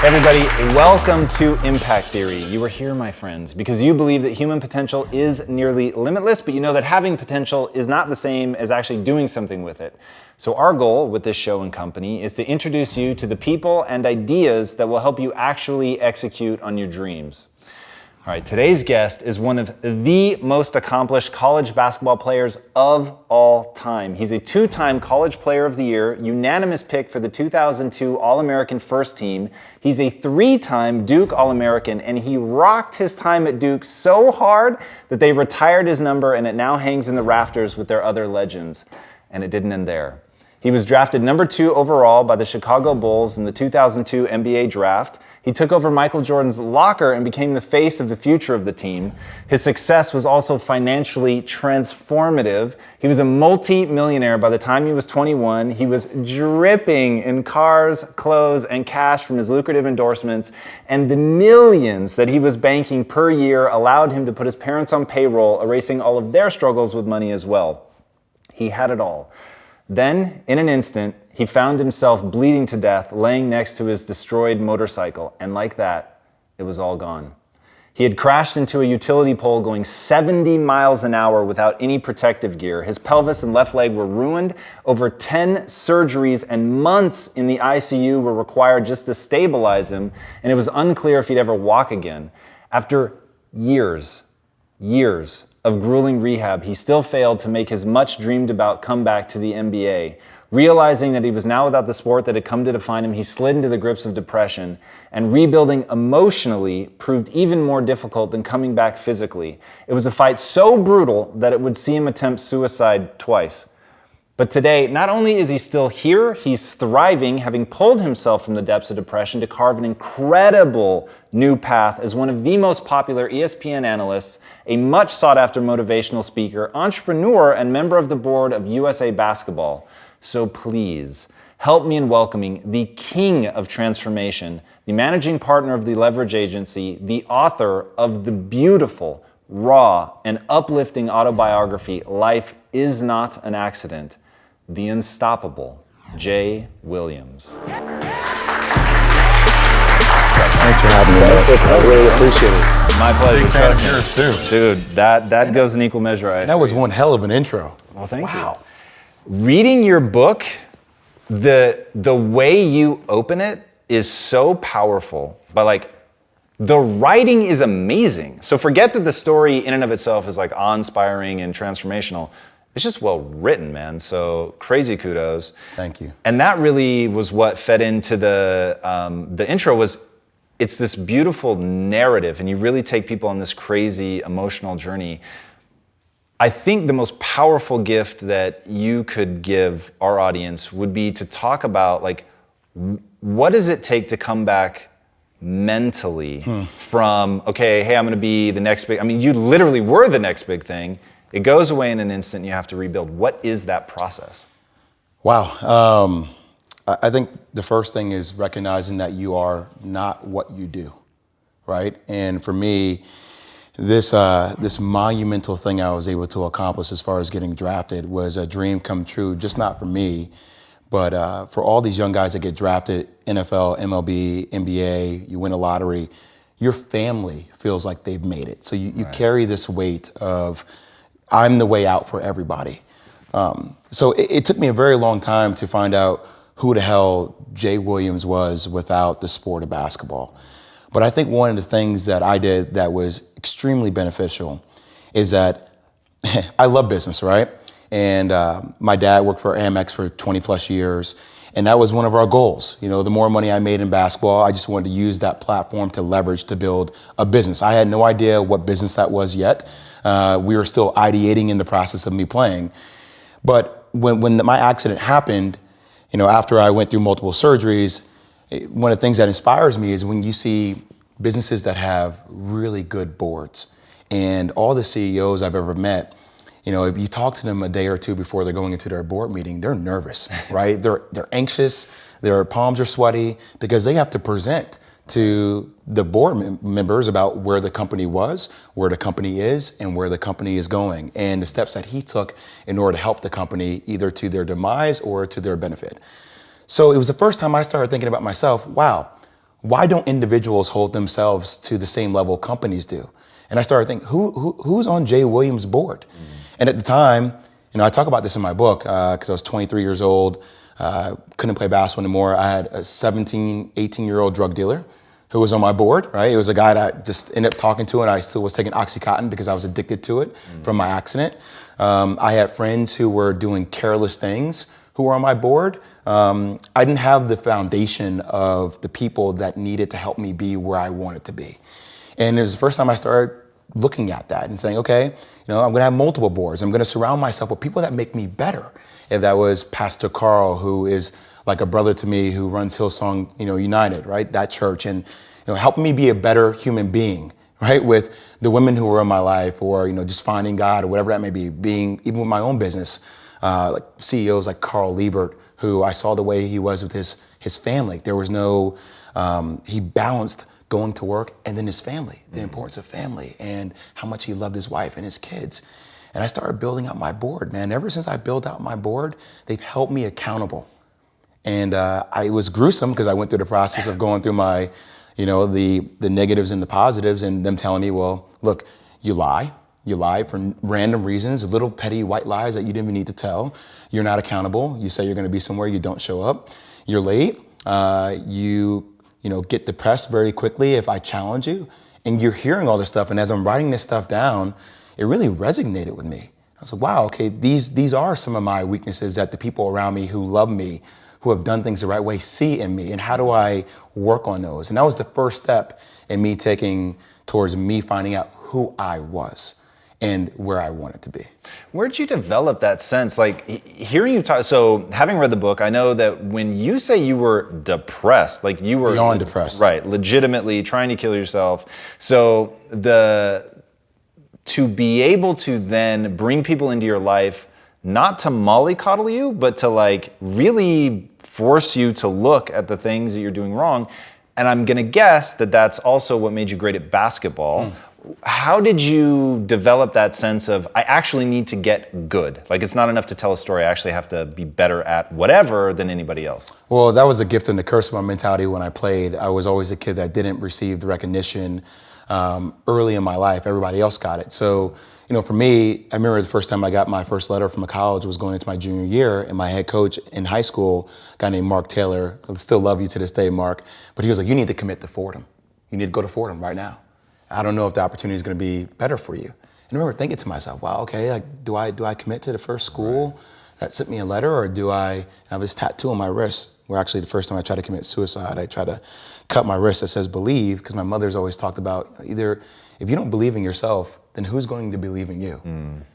Everybody, welcome to Impact Theory. You are here, my friends, because you believe that human potential is nearly limitless, but you know that having potential is not the same as actually doing something with it. So our goal with this show and company is to introduce you to the people and ideas that will help you actually execute on your dreams. All right, today's guest is one of the most accomplished college basketball players of all time. He's a two-time College Player of the Year, unanimous pick for the 2002 All-American First Team. He's a three-time Duke All-American, and he rocked his time at Duke so hard that they retired his number, and it now hangs in the rafters with their other legends. And it didn't end there. He was drafted number 2 overall by the Chicago Bulls in the 2002 NBA draft. He took over Michael Jordan's locker and became the face of the future of the team. His success was also financially transformative. He was a multi-millionaire by the time he was 21. He was dripping in cars, clothes, and cash from his lucrative endorsements, and the millions that he was banking per year allowed him to put his parents on payroll, erasing all of their struggles with money as well. He had it all. Then, in an instant, he found himself bleeding to death, laying next to his destroyed motorcycle, and like that, it was all gone. He had crashed into a utility pole going 70 miles an hour without any protective gear. His pelvis and left leg were ruined. Over 10 surgeries and months in the ICU were required just to stabilize him, and it was unclear if he'd ever walk again. After years of grueling rehab, he still failed to make his much dreamed about comeback to the NBA. Realizing that he was now without the sport that had come to define him, he slid into the grips of depression, and rebuilding emotionally proved even more difficult than coming back physically. It was a fight so brutal that it would see him attempt suicide twice. But today, not only is he still here, he's thriving, having pulled himself from the depths of depression to carve an incredible new path as one of the most popular ESPN analysts, a much sought-after motivational speaker, entrepreneur, and member of the board of USA Basketball. So please, help me in welcoming the king of transformation, the managing partner of the Leverage Agency, the author of the beautiful, raw, and uplifting autobiography, Life is Not an Accident, the unstoppable Jay Williams. Thanks for having me. I really appreciate it. My pleasure. Big fan of yours too. Dude, that goes in equal measure. That was one hell of an intro. Well, thank you. Reading your book, the way you open it is so powerful. But the writing is amazing. So forget that the story in and of itself is awe-inspiring and transformational. It's just well written, man. So crazy kudos. Thank you. And that really was what fed into the intro. Was it's this beautiful narrative, and you really take people on this crazy emotional journey. I think the most powerful gift that you could give our audience would be to talk about what does it take to come back mentally from, okay, hey, I'm gonna be the next big, you literally were the next big thing. It goes away in an instant, you have to rebuild. What is that process? Wow. I think the first thing is recognizing that you are not what you do, right? And for me, this monumental thing I was able to accomplish as far as getting drafted was a dream come true, just not for me, but for all these young guys that get drafted, NFL, MLB, NBA, you win a lottery, your family feels like they've made it. So you carry this weight of, I'm the way out for everybody. So it took me a very long time to find out who the hell Jay Williams was without the sport of basketball. But I think one of the things that I did that was extremely beneficial is that I love business, right? And my dad worked for Amex for 20 plus years. And that was one of our goals. You know, the more money I made in basketball, I just wanted to use that platform to leverage to build a business. I had no idea what business that was yet. We were still ideating in the process of me playing. But when my accident happened, after I went through multiple surgeries, one of the things that inspires me is when you see businesses that have really good boards, and all the CEOs I've ever met, if you talk to them a day or two before they're going into their board meeting, they're nervous, right? They're anxious, their palms are sweaty because they have to present to the board members about where the company was, where the company is, and where the company is going, and the steps that he took in order to help the company either to their demise or to their benefit. So it was the first time I started thinking about myself, wow, why don't individuals hold themselves to the same level companies do? And I started thinking, who's on Jay Williams' board? And at the time, I talk about this in my book because I was 23 years old, couldn't play basketball anymore. I had a 17, 18-year-old drug dealer who was on my board, right? It was a guy that I just ended up talking to, and I still was taking Oxycontin because I was addicted to it from my accident. I had friends who were doing careless things who were on my board. I didn't have the foundation of the people that needed to help me be where I wanted to be. And it was the first time I started looking at that and saying, okay, I'm gonna have multiple boards. I'm gonna surround myself with people that make me better. If that was Pastor Carl, who is like a brother to me, who runs Hillsong, United, right? That church, and helping me be a better human being, right? With the women who were in my life, or just finding God, or whatever that may be. Being even with my own business, like CEOs like Carl Liebert, who I saw the way he was with his family. There was no, he balanced going to work and then his family, the importance of family, and how much he loved his wife and his kids. And I started building out my board, man. Ever since I built out my board, they've held me accountable. And it was gruesome because I went through the process of going through my, the negatives and the positives, and them telling me, well, look, you lie for random reasons, little petty white lies that you didn't even need to tell. You're not accountable. You say you're going to be somewhere, you don't show up. You're late. You get depressed very quickly if I challenge you. And you're hearing all this stuff. And as I'm writing this stuff down, it really resonated with me. I was like, wow, okay, these are some of my weaknesses that the people around me who love me, who have done things the right way, see in me. And how do I work on those? And that was the first step in me taking towards me finding out who I was and where I wanted to be. Where'd you develop that sense? Like hearing you talk, so having read the book, I know that when you say you were depressed, like you were beyond depressed, right? Legitimately trying to kill yourself. So to be able to then bring people into your life, not to mollycoddle you, but to like really force you to look at the things that you're doing wrong. And I'm gonna guess that that's also what made you great at basketball. How did you develop that sense of, I actually need to get good? Like it's not enough to tell a story, I actually have to be better at whatever than anybody else. Well, that was a gift and a curse of my mentality when I played. I was always a kid that didn't receive the recognition early in my life. Everybody else got it. So, for me, I remember the first time I got my first letter from a college was going into my junior year, and my head coach in high school, a guy named Mark Taylor, I still love you to this day, Mark, but he was like, you need to commit to Fordham. You need to go to Fordham right now. I don't know if the opportunity is going to be better for you. And I remember thinking to myself, wow, okay, like, do I commit to the first school that sent me a letter, or do I have this tattoo on my wrist? Where actually the first time I tried to commit suicide, I tried to cut my wrist that says believe, because my mother's always talked about either if you don't believe in yourself, then who's going to believe in you?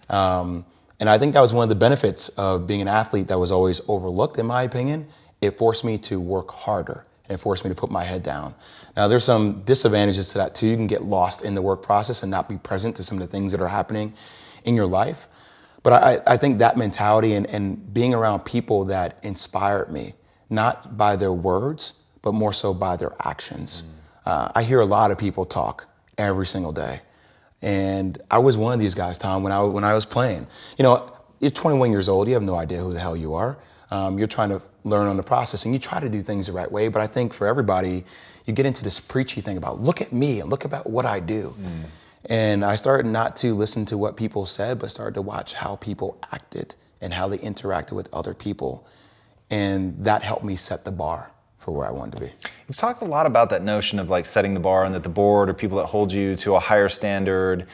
And I think that was one of the benefits of being an athlete that was always overlooked, in my opinion. It forced me to work harder. It forced me to put my head down. Now, there's some disadvantages to that too. You can get lost in the work process and not be present to some of the things that are happening in your life. But I think that mentality and being around people that inspired me, not by their words, but more so by their actions. I hear a lot of people talk every single day. And I was one of these guys, Tom, when I was playing. You're 21 years old, you have no idea who the hell you are. You're trying to learn on the process, and you try to do things the right way. But I think for everybody, you get into this preachy thing about, look at me and look about what I do. And I started not to listen to what people said, but started to watch how people acted and how they interacted with other people. And that helped me set the bar for where I wanted to be. You've talked a lot about that notion of like setting the bar, and that the board or people that hold you to a higher standard.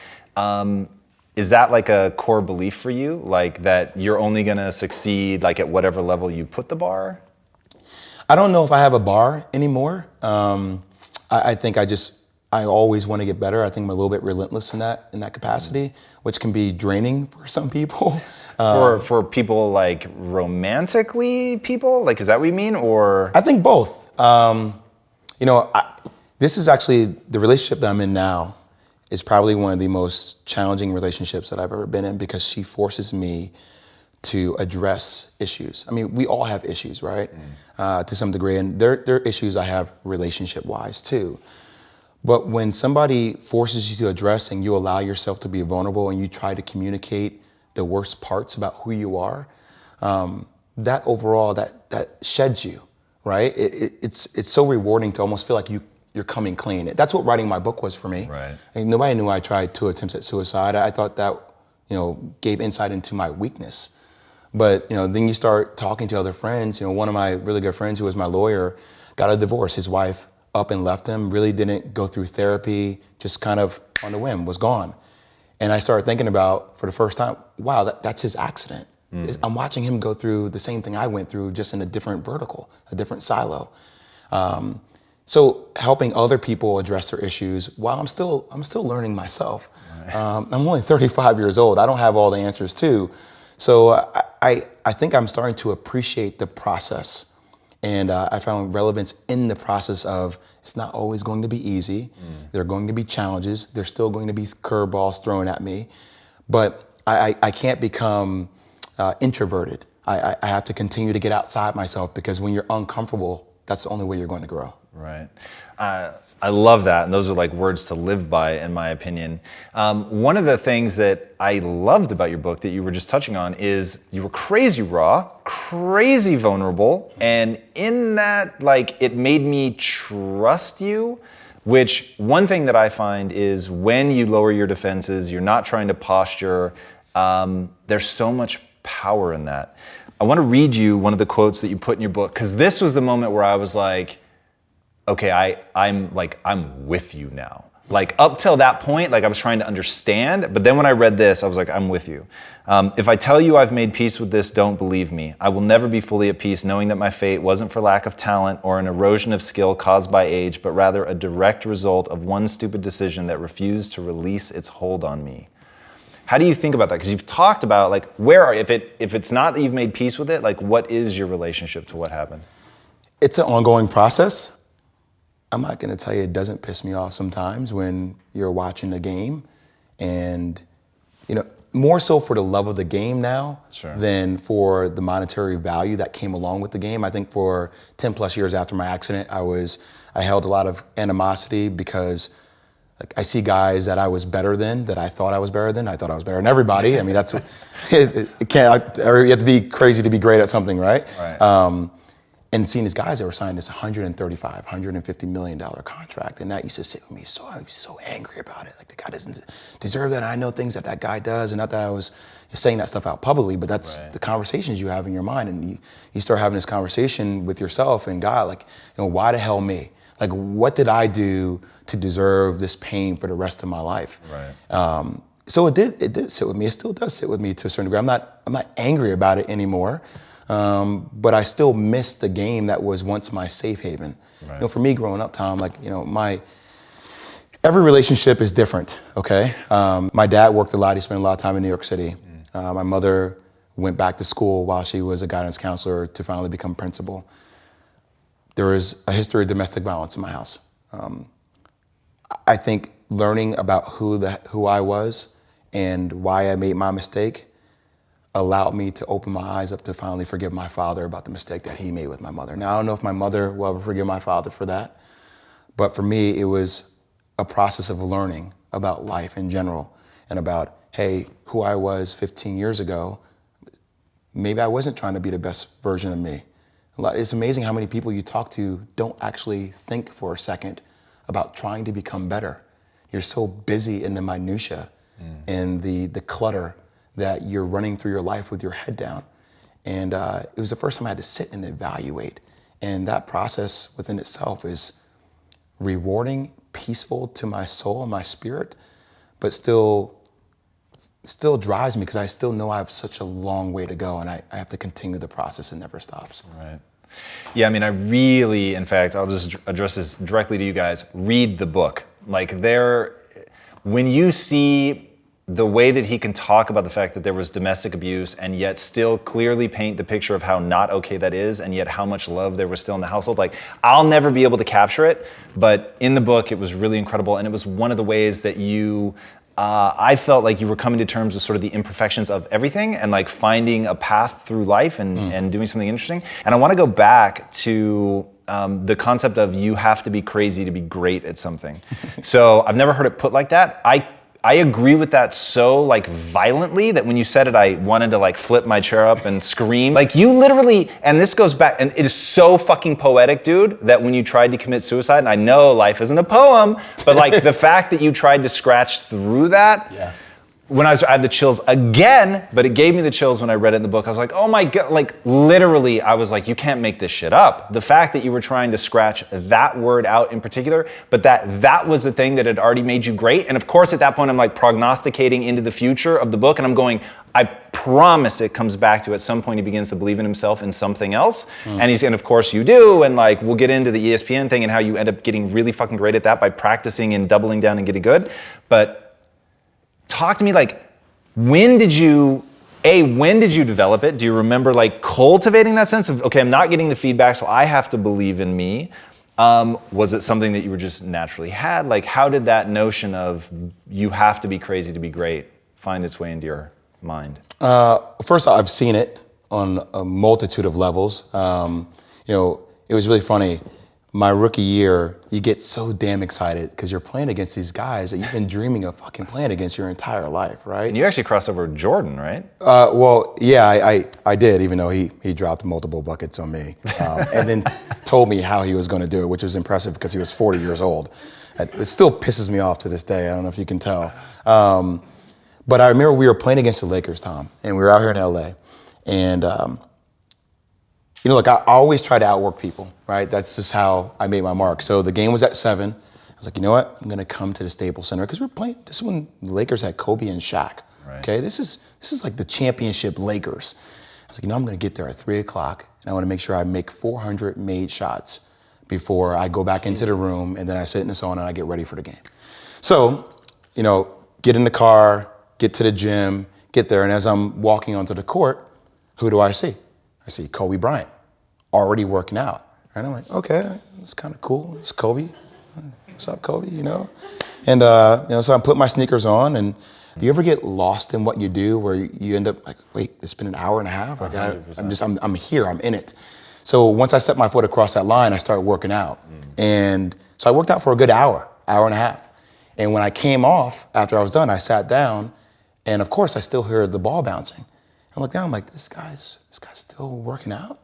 Is that like a core belief for you? Like that you're only gonna succeed like at whatever level you put the bar? I don't know if I have a bar anymore. I think I always want to get better. I think I'm a little bit relentless in that capacity, which can be draining for some people. For people like romantically people? Like, is that what you mean? Or I think both. This is actually the relationship that I'm in now is probably one of the most challenging relationships that I've ever been in, because she forces me to address issues. I mean, we all have issues, right? To some degree, and there are issues I have relationship-wise too. But when somebody forces you to address and you allow yourself to be vulnerable and you try to communicate the worst parts about who you are, that overall, that sheds you, right? It's so rewarding to almost feel like you're coming clean. That's what writing my book was for me. Right. And nobody knew I tried 2 attempts at suicide. I thought that, gave insight into my weakness. But, then you start talking to other friends. One of my really good friends who was my lawyer got a divorce. His wife up and left him, really didn't go through therapy, just kind of on a whim, was gone. And I started thinking about, for the first time, wow, that's his accident. I'm watching him go through the same thing I went through, just in a different vertical, a different silo. So helping other people address their issues while I'm still learning myself. Right. I'm only 35 years old. I don't have all the answers too. So I think I'm starting to appreciate the process. And I found relevance in the process of, it's not always going to be easy. There are going to be challenges. There's still going to be curveballs thrown at me. But I can't become introverted. I have to continue to get outside myself, because when you're uncomfortable, that's the only way you're going to grow. Right. I love that. And those are like words to live by, in my opinion. One of the things that I loved about your book that you were just touching on is you were crazy raw, crazy vulnerable. And in that, it made me trust you, which one thing that I find is when you lower your defenses, you're not trying to posture, there's so much power in that. I want to read you one of the quotes that you put in your book, because this was the moment where I was like, okay, I'm with you now. Up till that point, I was trying to understand, but then when I read this, I was like, I'm with you. If I tell you I've made peace with this, don't believe me. I will never be fully at peace knowing that my fate wasn't for lack of talent or an erosion of skill caused by age, but rather a direct result of one stupid decision that refused to release its hold on me. How do you think about that? Because you've talked about if it's not that you've made peace with it, what is your relationship to what happened? It's an ongoing process. I'm not going to tell you it doesn't piss me off sometimes when you're watching the game, and more so for the love of the game now. Sure. Than for the monetary value that came along with the game. I think for 10 plus years after my accident, I held a lot of animosity, because I see guys that I was better than, that I thought I was better than. I thought I was better than everybody. I mean, that's you have to be crazy to be great at something, right? Right. And seeing these guys that were signing this $135, $150 million contract, and that used to sit with me. I was so angry about it. The guy doesn't deserve that. And I know things that guy does, and not that I was saying that stuff out publicly, but that's right. The conversations you have in your mind, and you start having this conversation with yourself and God, why the hell me? What did I do to deserve this pain for the rest of my life? Right. So it did sit with me. It still does sit with me to a certain degree. I'm not angry about it anymore. But I still miss the game that was once my safe haven. Right. For me growing up, Tom, every relationship is different, okay? My dad worked a lot. He spent a lot of time in New York City. My mother went back to school while she was a guidance counselor to finally become principal. There was a history of domestic violence in my house. I think learning about who I was and why I made my mistake allowed me to open my eyes up to finally forgive my father about the mistake that he made with my mother. Now, I don't know if my mother will ever forgive my father for that, but for me, it was a process of learning about life in general, and about, hey, who I was 15 years ago, maybe I wasn't trying to be the best version of me. It's amazing how many people you talk to don't actually think for a second about trying to become better. You're so busy in the minutia and the clutter that you're running through your life with your head down. And it was the first time I had to sit and evaluate. And that process within itself is rewarding, peaceful to my soul and my spirit, but still drives me, because I still know I have such a long way to go, and I have to continue the process. It never stops. Right. Yeah, I mean, I really, in fact, I'll just address this directly to you guys. Read the book. When you see the way that he can talk about the fact that there was domestic abuse and yet still clearly paint the picture of how not okay that is, and yet how much love there was still in the household. I'll never be able to capture it, but in the book, it was really incredible. And it was one of the ways that I felt like you were coming to terms with sort of the imperfections of everything, and finding a path through life and doing something interesting. And I want to go back to the concept of you have to be crazy to be great at something. So I've never heard it put like that. I agree with that so like violently that when you said it, I wanted to like flip my chair up and scream. Like you literally, and this goes back, and it is so fucking poetic, dude, that when you tried to commit suicide, and I know life isn't a poem, but like the fact that you tried to scratch through that, I had the chills again, but it gave me the chills when I read it in the book. I was like, oh my God, like literally, I was like, you can't make this shit up. The fact that you were trying to scratch that word out in particular, but that was the thing that had already made you great. And of course, at that point, I'm like prognosticating into the future of the book, and I'm going, I promise it comes back to at some point he begins to believe in himself in something else. And of course you do, and like we'll get into the ESPN thing and how you end up getting really fucking great at that by practicing and doubling down and getting good. But talk to me, like, when did you develop it? Do you remember like cultivating that sense of, okay, I'm not getting the feedback, so I have to believe in me? Was it something that you were just naturally had? Like, how did that notion of you have to be crazy to be great find its way into your mind? First, I've seen it on a multitude of levels. It was really funny. My rookie year, you get so damn excited because you're playing against these guys that you've been dreaming of fucking playing against your entire life, right? And you actually crossed over with Jordan, right? I did, even though he dropped multiple buckets on me, and then told me how he was going to do it, which was impressive because he was 40 years old. It still pisses me off to this day. I don't know if you can tell. But I remember we were playing against the Lakers, Tom, and we were out here in LA, and I always try to outwork people, right? That's just how I made my mark. So the game was at 7. I was like, you know what? I'm gonna come to the Staples Center because we're playing. This is when the Lakers had Kobe and Shaq. Right. Okay, this is like the championship Lakers. I was like, I'm gonna get there at 3:00, and I want to make sure I make 400 made shots before I go back into the room, and then I sit in the sauna and I get ready for the game. So, get in the car, get to the gym, get there, and as I'm walking onto the court, who do I see? I see Kobe Bryant, already working out. And I'm like, okay, it's kind of cool. It's Kobe. What's up, Kobe? And so I put my sneakers on. And do you ever get lost in what you do, where you end up like, wait, it's been an hour and a half. Like I'm here. I'm in it. So once I set my foot across that line, I started working out. And so I worked out for a good hour and a half. And when I came off after I was done, I sat down, and of course I still heard the ball bouncing. I look down, I'm like, this guy's still working out?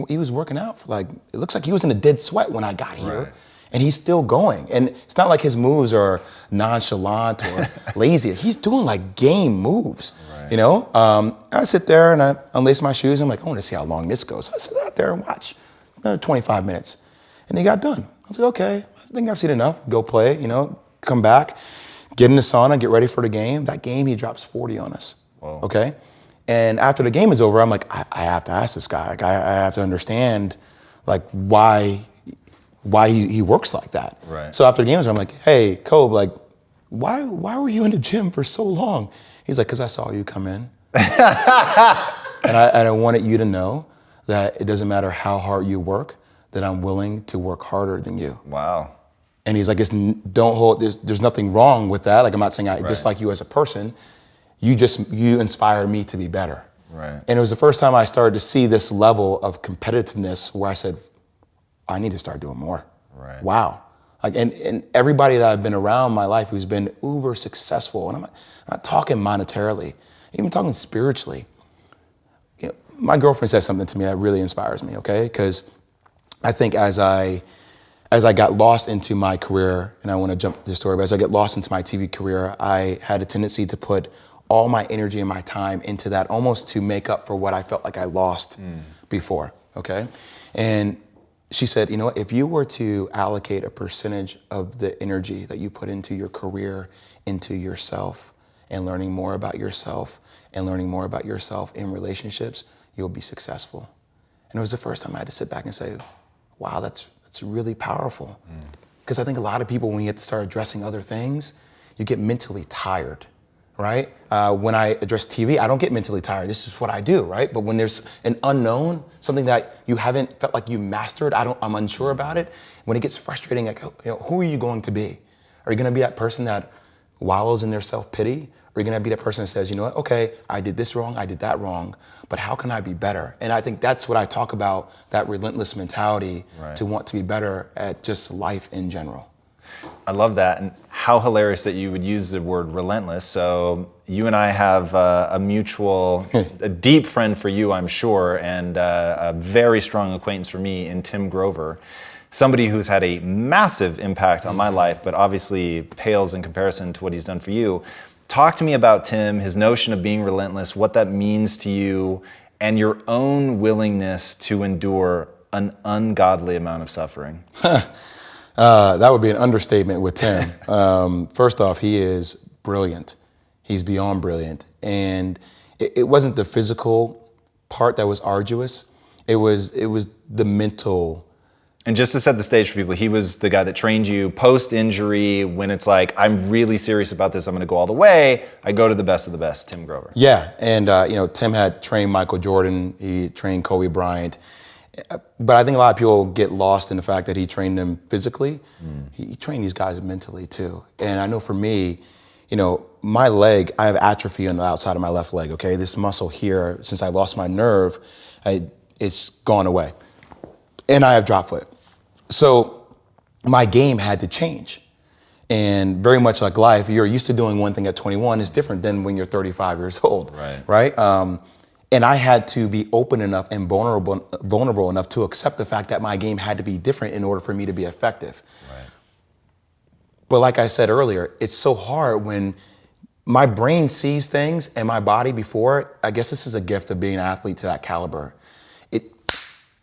He was working out for it looks like he was in a dead sweat when I got here. Right. And he's still going. And it's not like his moves are nonchalant or lazy. He's doing like game moves, right. I sit there and I unlace my shoes. I'm like, I want to see how long this goes. So I sit out there and watch another 25 minutes. And he got done. I was like, okay, I think I've seen enough. Go play, come back, get in the sauna, get ready for the game. That game, he drops 40 on us. Whoa. Okay? And after the game is over, I'm like, I have to ask this guy. Like, I have to understand, like, why he works like that. Right. So after the game is over, I'm like, hey, Kobe, like, why were you in the gym for so long? He's like, because I saw you come in. and I wanted you to know that it doesn't matter how hard you work, that I'm willing to work harder than you. Wow. And he's like, there's nothing wrong with that. Like, I'm not saying I dislike you as a person. You inspire me to be better. Right. And it was the first time I started to see this level of competitiveness where I said, I need to start doing more. Right. Wow. Like, and everybody that I've been around in my life who's been uber successful, and I'm not talking monetarily, even talking spiritually. My girlfriend said something to me that really inspires me, okay? Because I think as I got lost into my career, and I want to jump to the story, but as I get lost into my TV career, I had a tendency to put all my energy and my time into that, almost to make up for what I felt like I lost before, okay? And she said, if you were to allocate a percentage of the energy that you put into your career, into yourself, and learning more about yourself, and learning more about yourself in relationships, you'll be successful. And it was the first time I had to sit back and say, wow, that's really powerful. Because I think a lot of people, when you have to start addressing other things, you get mentally tired, right? When I address TV, I don't get mentally tired. This is what I do, right? But when there's an unknown, something that you haven't felt like you mastered, I'm unsure about it. When it gets frustrating, like, who are you going to be? Are you going to be that person that wallows in their self-pity? Or are you going to be that person that says, you know what, okay, I did this wrong, I did that wrong, but how can I be better? And I think that's what I talk about, that relentless mentality to want to be better at just life in general. I love that, and how hilarious that you would use the word relentless. So you and I have a mutual, a deep friend for you, I'm sure, and a very strong acquaintance for me in Tim Grover. Somebody who's had a massive impact on my life, but obviously pales in comparison to what he's done for you. Talk to me about Tim, his notion of being relentless, what that means to you, and your own willingness to endure an ungodly amount of suffering. That would be an understatement with Tim. First off, he is brilliant. He's beyond brilliant. And it wasn't the physical part that was arduous. It was the mental. And just to set the stage for people, he was the guy that trained you post-injury when it's like, I'm really serious about this, I'm going to go all the way. I go to the best of the best, Tim Grover. Yeah, and Tim had trained Michael Jordan. He trained Kobe Bryant. But I think a lot of people get lost in the fact that he trained them physically. He trained these guys mentally too. And I know for me, my leg, I have atrophy on the outside of my left leg, okay? This muscle here, since I lost my nerve, it's gone away. And I have drop foot. So my game had to change. And very much like life, you're used to doing one thing at 21 is different than when you're 35 years old, right? And I had to be open enough and vulnerable enough to accept the fact that my game had to be different in order for me to be effective. Right. But like I said earlier, it's so hard when my brain sees things and my body before. I guess this is a gift of being an athlete to that caliber.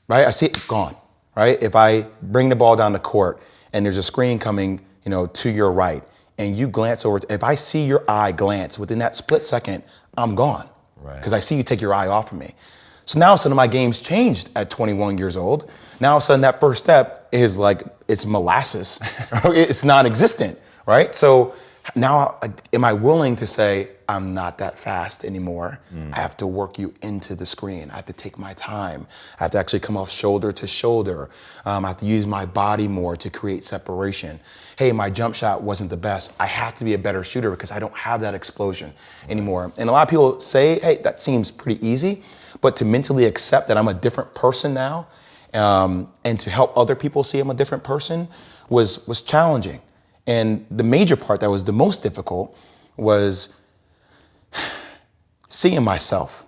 Right? I see it gone, right? If I bring the ball down the court and there's a screen coming, to your right, and you glance over, if I see your eye glance within that split second, I'm gone. Because I see you take your eye off of me. So now all of a sudden my game's changed at 21 years old. Now all of a sudden that first step is like, it's molasses. It's non-existent, right? So now am I willing to say, I'm not that fast anymore. I have to work you into the screen. I have to take my time. I have to actually come off shoulder to shoulder. I have to use my body more to create separation. Hey, my jump shot wasn't the best. I have to be a better shooter because I don't have that explosion anymore. And a lot of people say, hey, that seems pretty easy, but to mentally accept that I'm a different person now, and to help other people see I'm a different person was challenging. And the major part that was the most difficult was seeing myself.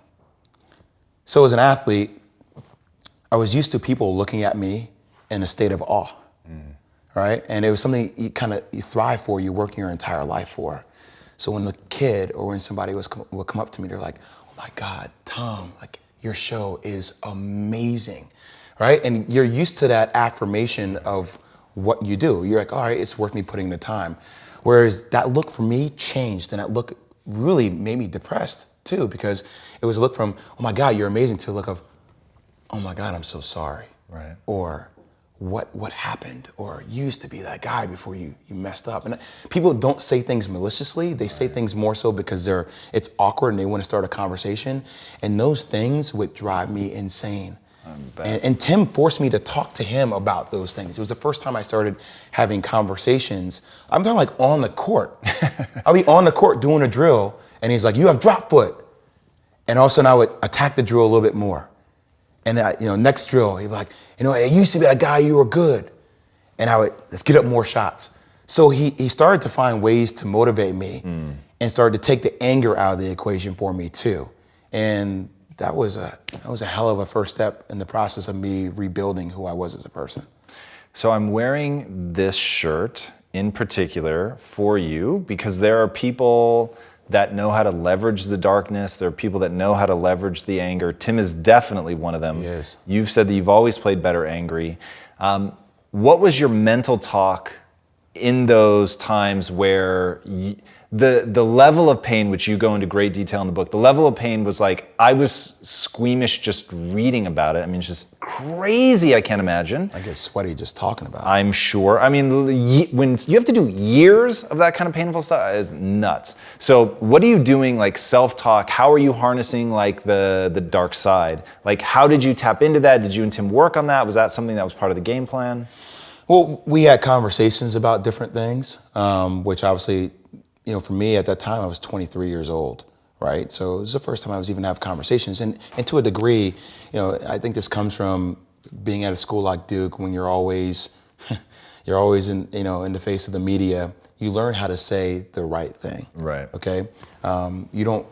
So as an athlete, I was used to people looking at me in a state of awe, right? And it was something you thrive for, you work your entire life for. So when the kid or when somebody would come up to me, they're like, oh my God, Tom, like your show is amazing, right? And you're used to that affirmation of what you do. You're like, all right, it's worth me putting the time. Whereas that look for me changed, and that look really made me depressed too, because it was a look from, oh my God, you're amazing, to a look of, oh my God, I'm so sorry. Right. Or what happened? Or you used to be that guy before you messed up. And people don't say things maliciously. They say things more so because it's awkward and they want to start a conversation. And those things would drive me insane. And Tim forced me to talk to him about those things. It was the first time I started having conversations. I'm talking like on the court. I'll be on the court doing a drill, and he's like, you have drop foot. And all of a sudden I would attack the drill a little bit more. And next drill, he'd be like, it used to be that guy, you were good. And let's get up more shots. So he started to find ways to motivate me and started to take the anger out of the equation for me too. And that was a hell of a first step in the process of me rebuilding who I was as a person. So I'm wearing this shirt in particular for you because there are people that know how to leverage the darkness. There are people that know how to leverage the anger. Tim is definitely one of them. Yes. You've said that you've always played better angry. What was your mental talk in those times where the level of pain, which you go into great detail in the book, the level of pain was like, I was squeamish just reading about it. I mean, it's just crazy, I can't imagine. I get sweaty just talking about it. I'm sure. I mean, when you have to do years of that kind of painful stuff, it's nuts. So what are you doing, like self-talk? How are you harnessing like the dark side? Like, how did you tap into that? Did you and Tim work on that? Was that something that was part of the game plan? Well, we had conversations about different things, which obviously, for me at that time, I was 23 years old, right? So it was the first time I was even have conversations. And to a degree, I think this comes from being at a school like Duke when you're always You're always in the face of the media. You learn how to say the right thing. Right. Okay. You don't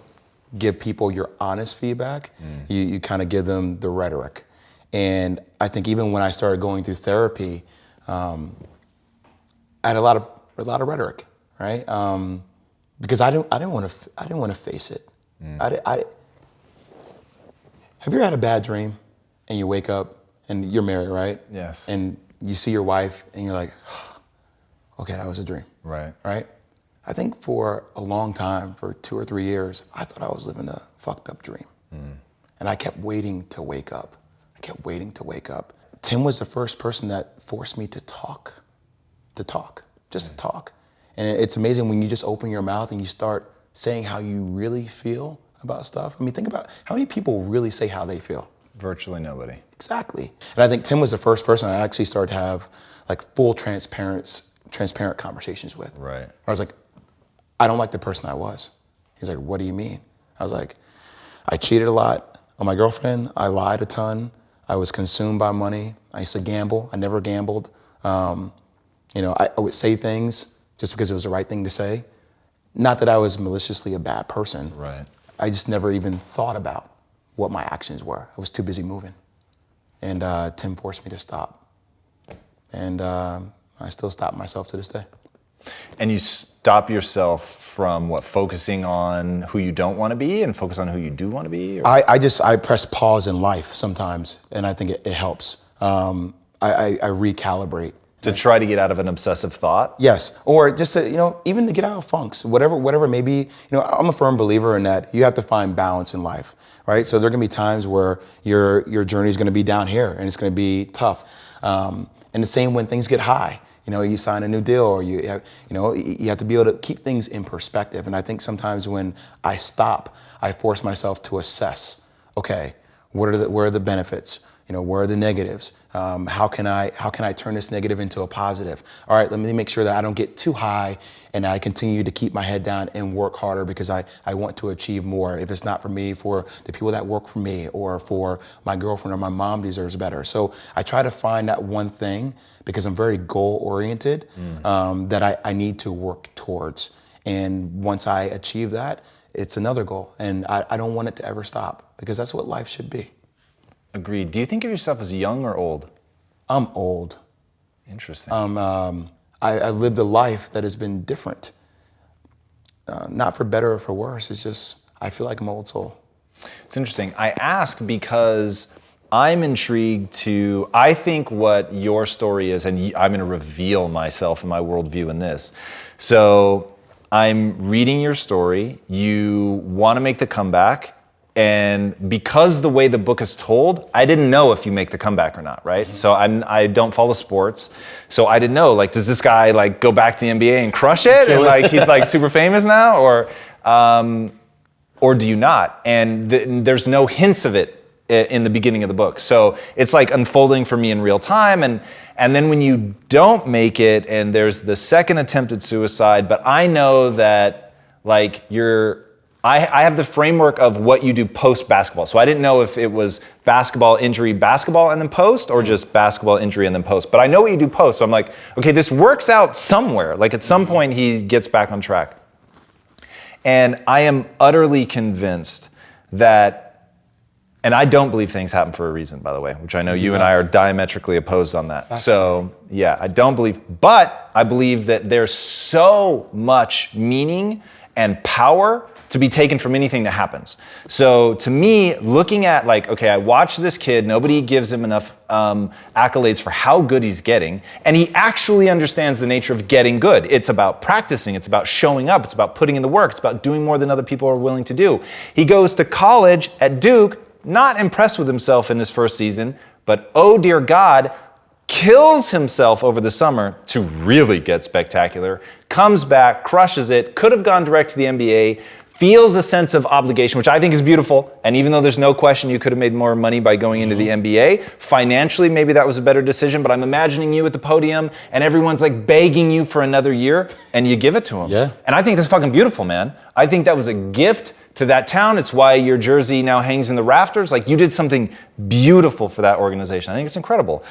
give people your honest feedback. You kind of give them the rhetoric. And I think even when I started going through therapy, I had a lot of rhetoric, right? Because I didn't want to face it. Have you ever had a bad dream and you wake up and you're married, right? Yes. And you see your wife and you're like, okay, that was a dream. Right. Right? I think for a long time, for 2 or 3 years, I thought I was living a fucked up dream. And I kept waiting to wake up. Tim was the first person that forced me to talk. Just to talk. And it's amazing when you just open your mouth and you start saying how you really feel about stuff. I mean, think about how many people really say how they feel. Virtually nobody. Exactly. And I think Tim was the first person I actually started to have like full transparent conversations with. Right. I was like, I don't like the person I was. He's like, what do you mean? I was like, I cheated a lot on my girlfriend. I lied a ton. I was consumed by money. I used to gamble. I never gambled. I would say things just because it was the right thing to say. Not that I was maliciously a bad person. Right. I just never even thought about what my actions were. I was too busy moving. And Tim forced me to stop. And I still stop myself to this day. And you stop yourself from what? Focusing on who you don't want to be and focus on who you do want to be? Or? I press pause in life sometimes, and I think it helps. I recalibrate. To try to get out of an obsessive thought? Yes, or just to, even to get out of funks, whatever maybe. I'm a firm believer in that you have to find balance in life, right? So there are gonna be times where your journey is gonna be down here and it's gonna be tough. And the same when things get high. You sign a new deal, or you have to be able to keep things in perspective. And I think sometimes when I stop, I force myself to assess. Okay, what are the benefits? Where are the negatives? How can I turn this negative into a positive? All right, let me make sure that I don't get too high and I continue to keep my head down and work harder because I want to achieve more. If it's not for me, for the people that work for me or for my girlfriend or my mom deserves better. So I try to find that one thing because I'm very goal oriented that I need to work towards. And once I achieve that, it's another goal. And I don't want it to ever stop because that's what life should be. Agreed. Do you think of yourself as young or old? I'm old. Interesting. I lived a life that has been different. Not for better or for worse. It's just, I feel like I'm an old soul. It's interesting. I ask because I'm intrigued I think what your story is, and I'm going to reveal myself and my worldview in this. So I'm reading your story. You want to make the comeback. And because the way the book is told, I didn't know if you make the comeback or not, right? Mm-hmm. So I don't follow sports. So I didn't know, does this guy go back to the NBA and crush it? And he's super famous now? Or do you not? And there's no hints of it in the beginning of the book. So it's unfolding for me in real time. And then when you don't make it and there's the second attempt at suicide, but I know that I have the framework of what you do post-basketball. So I didn't know if it was basketball injury, basketball, and then post, or just basketball injury and then post. But I know what you do post. So I'm like, okay, this works out somewhere. At some point, he gets back on track. And I am utterly convinced that, and I don't believe things happen for a reason, by the way, which I know you and I are diametrically opposed on that. So yeah, I don't believe, but I believe that there's so much meaning and power to be taken from anything that happens. So to me, looking at okay, I watched this kid, nobody gives him enough accolades for how good he's getting, and he actually understands the nature of getting good. It's about practicing, it's about showing up, it's about putting in the work, it's about doing more than other people are willing to do. He goes to college at Duke, not impressed with himself in his first season, but oh dear God, kills himself over the summer to really get spectacular, comes back, crushes it, could have gone direct to the NBA, feels a sense of obligation, which I think is beautiful. And even though there's no question you could have made more money by going into the NBA, financially, maybe that was a better decision, but I'm imagining you at the podium and everyone's begging you for another year and you give it to them. Yeah. And I think that's fucking beautiful, man. I think that was a gift to that town. It's why your jersey now hangs in the rafters. You did something beautiful for that organization. I think it's incredible.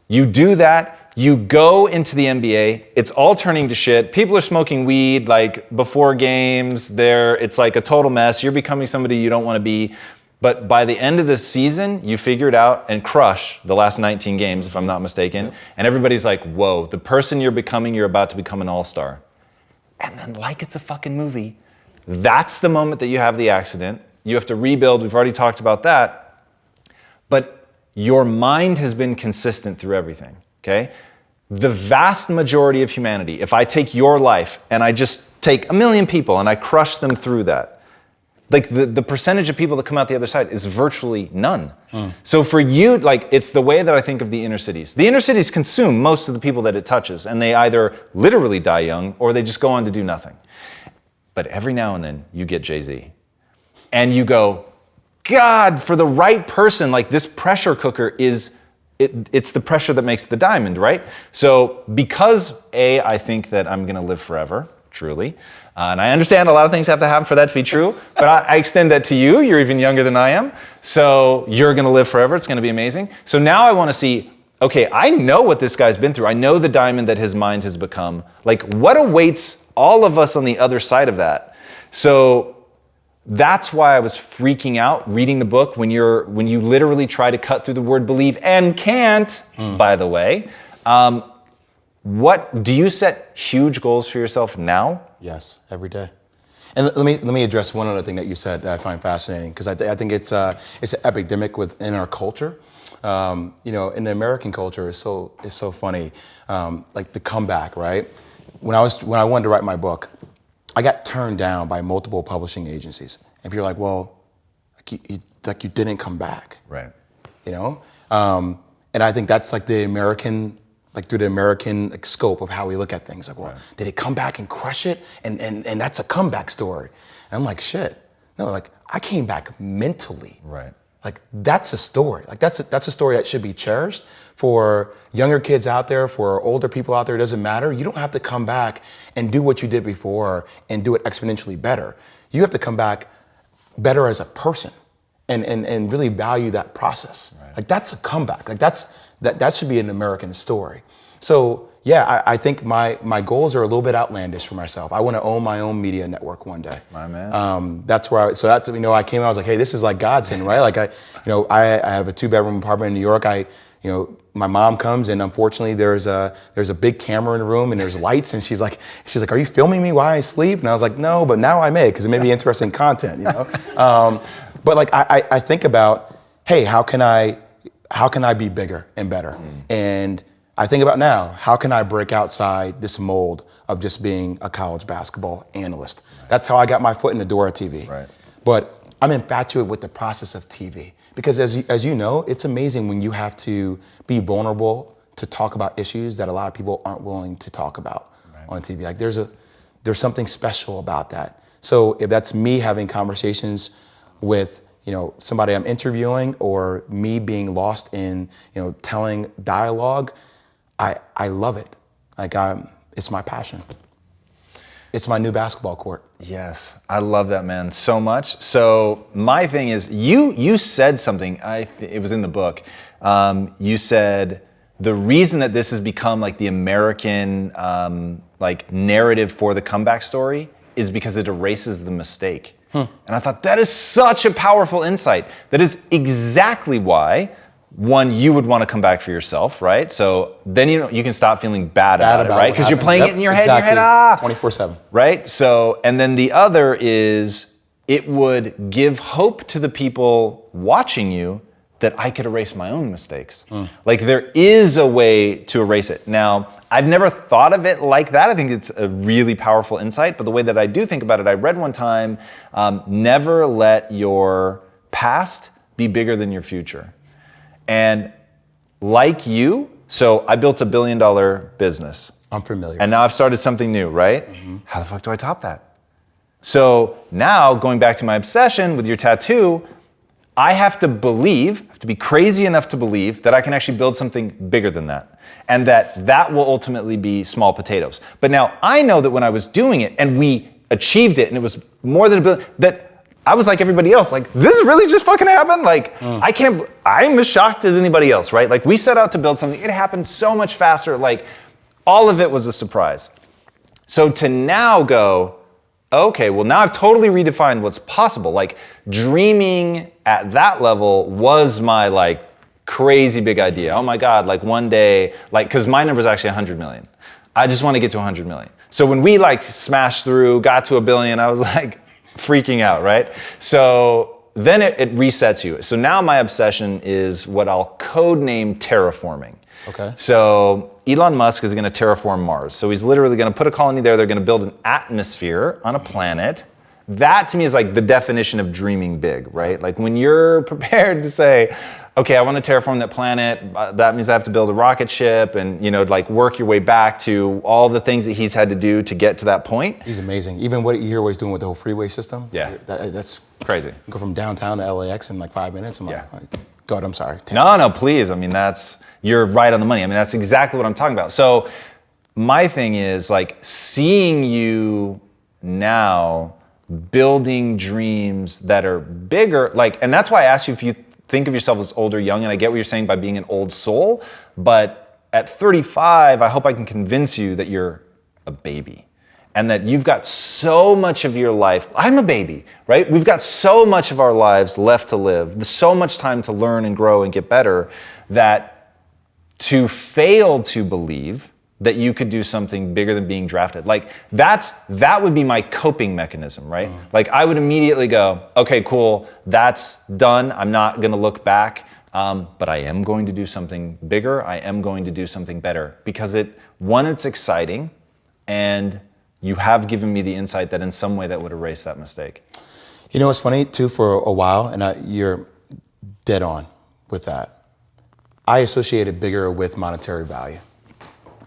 You do that. you go into the NBA, it's all turning to shit. People are smoking weed like before games. It's like a total mess. You're becoming somebody you don't want to be. But by the end of the season, you figure it out and crush the last 19 games, if I'm not mistaken. Yep. And everybody's like, whoa, the person you're becoming, you're about to become an all-star. And then like it's a fucking movie, that's the moment that you have the accident. You have to rebuild. We've already talked about that. But your mind has been consistent through everything, okay? The vast majority of humanity, if I take your life and I just take 1 million people and I crush them through that, like the percentage of people that come out the other side is virtually none. So for you, like it's the way that I think of the inner cities. The inner cities consume most of the people that it touches, and they either literally die young or they just go on to do nothing. But every now and then you get Jay-Z and you go, God, for the right person, like this pressure cooker it's the pressure that makes the diamond, right? So because I think that I'm gonna live forever, truly. And I understand a lot of things have to happen for that to be true, but I extend that to you. You're even younger than I am. So you're going to live forever. It's going to be amazing. So now I want to see, okay, I know what this guy's been through. I know the diamond that his mind has become. Like what awaits all of us on the other side of that? So that's why I was freaking out reading the book when you literally try to cut through the word believe and can't, by the way. What do you set huge goals for yourself now? Yes, every day. And let me address one other thing that you said that I find fascinating, because I think it's an epidemic within our culture. In the American culture, it's so funny, like the comeback, right? When I wanted to write my book, I got turned down by multiple publishing agencies, and people are like, "Well, you didn't come back," right? And I think that's like the American. Like through the American scope of how we look at things. Like, well, did it come back and crush it? And that's a comeback story. And I'm like, shit. No, like I came back mentally. Right. Like that's a story. Like that's a story that should be cherished for younger kids out there, for older people out there. It doesn't matter. You don't have to come back and do what you did before and do it exponentially better. You have to come back better as a person and really value that process. Right. Like that's a comeback. Like that should be an American story. So yeah, I think my goals are a little bit outlandish for myself. I want to own my own media network one day. My man. That's where I came out, I was like, hey, this is like godsend, right? Like I have a 2-bedroom apartment in New York. My mom comes and unfortunately there's a big camera in the room and there's lights and she's like, are you filming me while I sleep? And I was like, no, but now I may, because it may be interesting content, But like I think about, hey, how can I be bigger and better? And I think about now, how can I break outside this mold of just being a college basketball analyst? Right. That's how I got my foot in the door at TV. Right. But I'm infatuated with the process of TV because as you know, it's amazing when you have to be vulnerable to talk about issues that a lot of people aren't willing to talk about on TV. Like there's something special about that. So if that's me having conversations with somebody I'm interviewing or me being lost in, telling dialogue, I love it. Like it's my passion. It's my new basketball court. Yes, I love that, man, so much. So my thing is, you said something, it was in the book. You said the reason that this has become like the American like narrative for the comeback story is because it erases the mistake. And I thought that is such a powerful insight. That is exactly why, one, you would want to come back for yourself, right? So then you can stop feeling bad about it, right? Because you're playing it in your head, exactly. 24/7. Right? So, and then the other is it would give hope to the people watching you that I could erase my own mistakes. Like there is a way to erase it. Now, I've never thought of it like that. I think it's a really powerful insight, but the way that I do think about it, I read one time, never let your past be bigger than your future. And like you, so I built $1 billion business. I'm familiar. And now I've started something new, right? How the fuck do I top that? So now going back to my obsession with your tattoo, I have to be crazy enough to believe that I can actually build something bigger than that. And that will ultimately be small potatoes. But now I know that when I was doing it and we achieved it and it was more than $1 billion, that I was like everybody else, like, this really just fucking happened? Like, I'm as shocked as anybody else, right? Like, we set out to build something, it happened so much faster, like, all of it was a surprise. So to now go, okay, well now I've totally redefined what's possible. Like, dreaming at that level was my, like, crazy big idea. Oh my God, like one day, like, cause my number is actually 100 million. I just want to get to 100 million. So when we like smashed through, got to $1 billion, I was like freaking out, right? So then it resets you. So now my obsession is what I'll code name terraforming. Okay. So Elon Musk is going to terraform Mars. So he's literally going to put a colony there. They're going to build an atmosphere on a planet. That to me is like the definition of dreaming big, right? Like when you're prepared to say, okay, I want to terraform that planet. That means I have to build a rocket ship and, like work your way back to all the things that he's had to do to get to that point. He's amazing. Even what you hear what he's doing with the whole freeway system. Yeah. That's crazy. Go from downtown to LAX in like 5 minutes. I'm like, God, I'm sorry. No, please. I mean, you're right on the money. I mean, that's exactly what I'm talking about. So my thing is like seeing you now building dreams that are bigger, like, and that's why I asked you if you think of yourself as old or young, and I get what you're saying by being an old soul, but at 35, I hope I can convince you that you're a baby and that you've got so much of your life. I'm a baby, right? We've got so much of our lives left to live, there's so much time to learn and grow and get better, that to fail to believe that you could do something bigger than being drafted. Like that would be my coping mechanism, right? Like I would immediately go, okay, cool, that's done. I'm not gonna look back, but I am going to do something bigger. I am going to do something better because it's exciting, and you have given me the insight that in some way that would erase that mistake. You know, it's funny too, for a while, and you're dead on with that. I associated bigger with monetary value.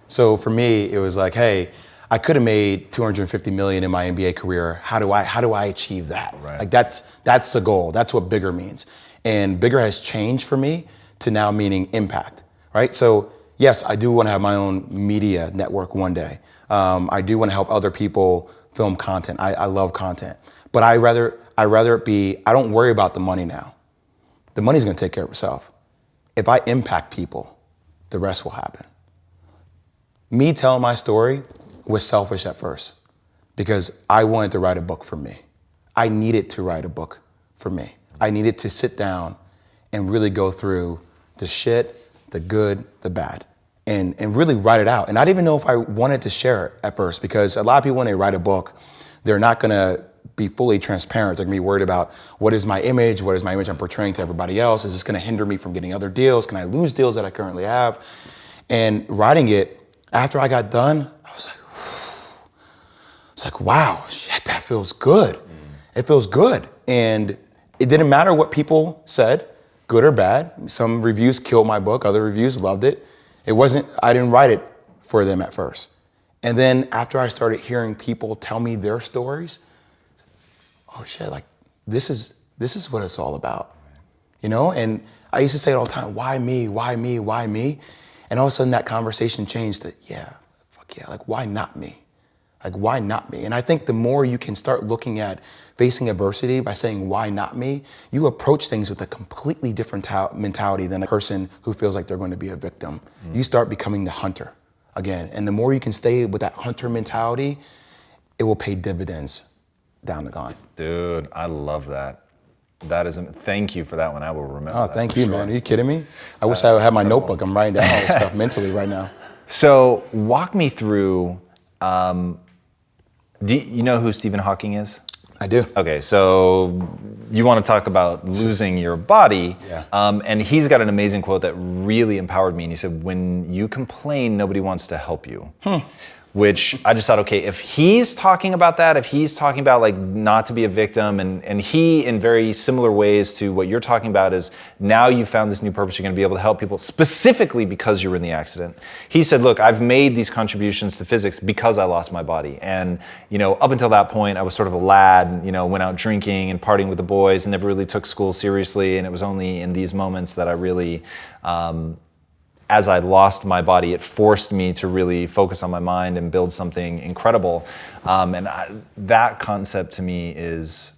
So for me, it was like, hey, I could have made $250 million in my NBA career. How do I achieve that? Right. Like that's the goal. That's what bigger means. And bigger has changed for me to now meaning impact, right? So yes, I do want to have my own media network one day. I do want to help other people film content. I love content, but I rather it be, I don't worry about the money now. The money's going to take care of itself. If I impact people, the rest will happen. Me telling my story was selfish at first because I wanted to write a book for me. I needed to write a book for me. I needed to sit down and really go through the shit, the good, the bad, and really write it out. And I didn't even know if I wanted to share it at first because a lot of people, when they write a book, they're not gonna be fully transparent. They're gonna be worried about what is my image I'm portraying to everybody else? Is this gonna hinder me from getting other deals? Can I lose deals that I currently have? And writing it, after I got done, I was like, whew. It's like, wow, shit, that feels good. It feels good. And it didn't matter what people said, good or bad. Some reviews killed my book, other reviews loved it. I didn't write it for them at first. And then after I started hearing people tell me their stories, oh shit, like this is what it's all about. And I used to say it all the time, why me, why me, why me? And all of a sudden that conversation changed to, like why not me? Like why not me? And I think the more you can start looking at facing adversity by saying why not me, you approach things with a completely different mentality than a person who feels like they're going to be a victim. You start becoming the hunter again. And the more you can stay with that hunter mentality, it will pay dividends down the line. Dude, I love that. Thank you for that one. I will remember that. Oh, thank you, man. Are you kidding me? I wish I had my notebook. I'm writing down all this stuff mentally right now. So walk me through, do you know who Stephen Hawking is? I do. Okay, so you want to talk about losing your body. Yeah. And he's got an amazing quote that really empowered me. And he said, when you complain, nobody wants to help you. Which I just thought, okay, if he's talking about that, if he's talking about like not to be a victim, and he in very similar ways to what you're talking about is now you found this new purpose, you're gonna be able to help people specifically because you were in the accident. He said, look, I've made these contributions to physics because I lost my body. And up until that point, I was sort of a lad, went out drinking and partying with the boys and never really took school seriously. And it was only in these moments that I really, as I lost my body, it forced me to really focus on my mind and build something incredible. That concept to me is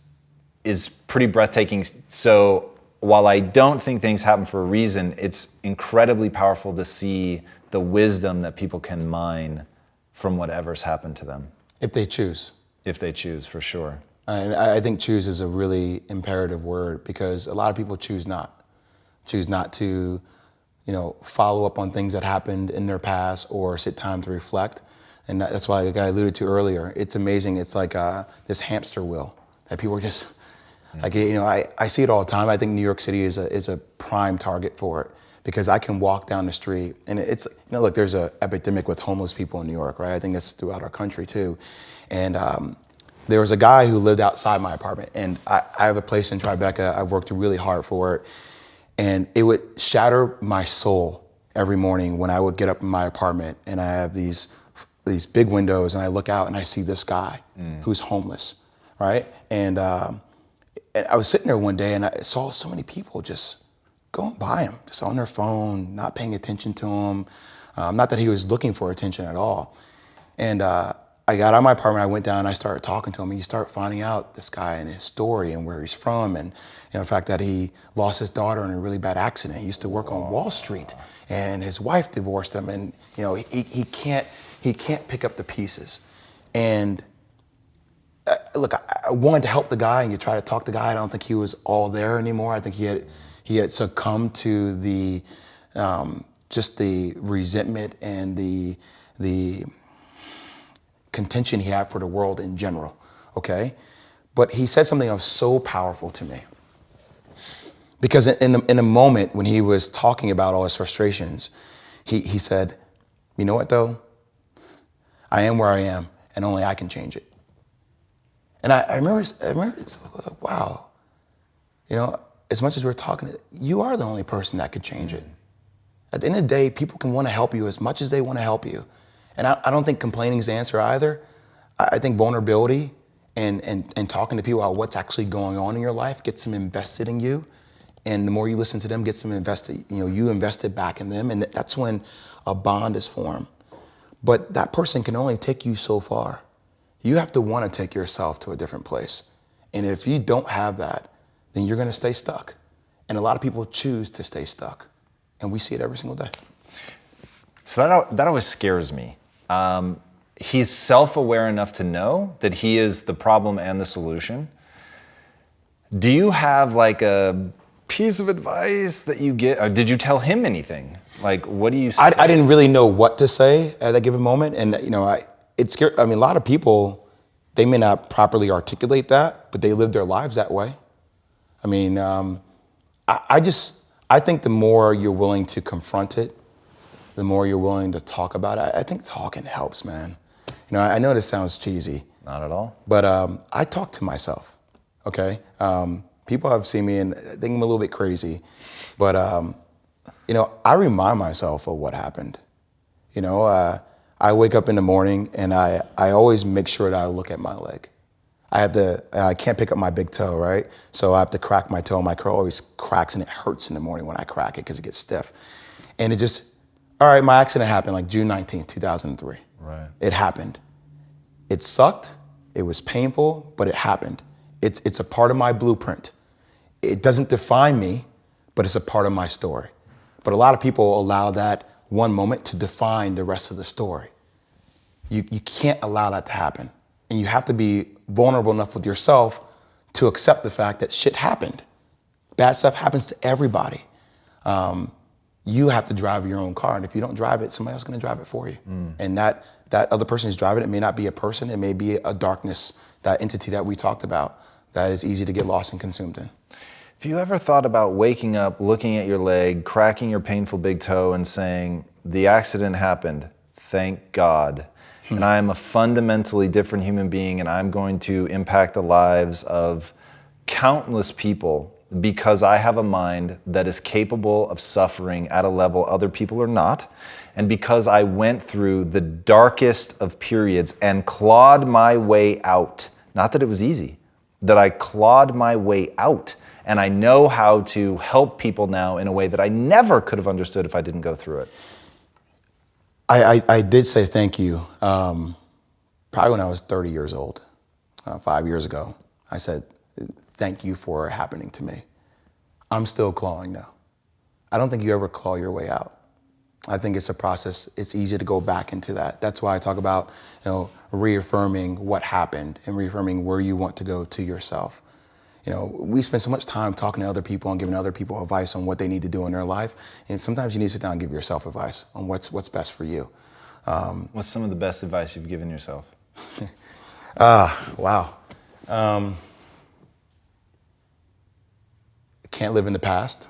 is pretty breathtaking. So while I don't think things happen for a reason, it's incredibly powerful to see the wisdom that people can mine from whatever's happened to them. If they choose. If they choose, for sure. And I think choose is a really imperative word, because a lot of people choose not to, follow up on things that happened in their past or sit time to reflect. And that's why, like I alluded to earlier, it's amazing. It's like this hamster wheel that people are just, I see it all the time. I think New York City is a prime target for it, because I can walk down the street and it's, look, there's an epidemic with homeless people in New York, right? I think that's throughout our country too. And there was a guy who lived outside my apartment, and I have a place in Tribeca. I've worked really hard for it. And it would shatter my soul every morning when I would get up in my apartment and I have these big windows and I look out and I see this guy who's homeless, right? And I was sitting there one day and I saw so many people just going by him, just on their phone, not paying attention to him. Not that he was looking for attention at all. And I got out of my apartment, I went down and I started talking to him, and you start finding out this guy and his story and where he's from, and the fact that he lost his daughter in a really bad accident. He used to work on Wall Street and his wife divorced him, and he can't pick up the pieces. And look, I wanted to help the guy, and you try to talk to the guy. I don't think he was all there anymore. I think he had succumbed to the just the resentment and the contention he had for the world in general, okay? But he said something that was so powerful to me. Because in a moment when he was talking about all his frustrations, he said, you know what though? I am where I am, and only I can change it. And I remember, wow, as much as we're talking, you are the only person that could change it. At the end of the day, people can want to help you as much as they want to help you. And I don't think complaining is the answer either. I think vulnerability and talking to people about what's actually going on in your life gets them invested in you. And the more you listen to them, gets them invested, you invested back in them. And that's when a bond is formed. But that person can only take you so far. You have to want to take yourself to a different place. And if you don't have that, then you're going to stay stuck. And a lot of people choose to stay stuck. And we see it every single day. So that always scares me. He's self-aware enough to know that he is the problem and the solution. Do you have like a piece of advice that you get? Or did you tell him anything? Like, what do you say? I didn't really know what to say at that given moment. And, it scared, a lot of people, they may not properly articulate that, but they live their lives that way. I think the more you're willing to confront it, the more you're willing to talk about it. I think talking helps, man. I know this sounds cheesy. Not at all. But I talk to myself, okay? People have seen me and think I'm a little bit crazy. But, I remind myself of what happened. I wake up in the morning and I always make sure that I look at my leg. I can't pick up my big toe, right? So I have to crack my toe. My toe always cracks and it hurts in the morning when I crack it because it gets stiff. And all right, my accident happened like June 19th, 2003. Right. It happened. It sucked. It was painful, but it happened. It's a part of my blueprint. It doesn't define me, but it's a part of my story. But a lot of people allow that one moment to define the rest of the story. You can't allow that to happen. And you have to be vulnerable enough with yourself to accept the fact that shit happened. Bad stuff happens to everybody. You have to drive your own car. And if you don't drive it, somebody else is going to drive it for you. And that other person is driving it may not be a person. It may be a darkness, that entity that we talked about, that is easy to get lost and consumed in. Have you ever thought about waking up, looking at your leg, cracking your painful big toe and saying, the accident happened, thank God. And I am a fundamentally different human being and I'm going to impact the lives of countless people because I have a mind that is capable of suffering at a level other people are not. And because I went through the darkest of periods and clawed my way out, not that it was easy, that I clawed my way out. And I know how to help people now in a way that I never could have understood if I didn't go through it. I did say thank you, probably when I was 30 years old, 5 years ago. I said, thank you for it happening to me. I'm still clawing now. I don't think you ever claw your way out. I think it's a process. It's easy to go back into that. That's why I talk about, reaffirming what happened and reaffirming where you want to go to yourself. We spend so much time talking to other people and giving other people advice on what they need to do in their life. And sometimes you need to sit down and give yourself advice on what's best for you. What's some of the best advice you've given yourself? Wow. I can't live in the past.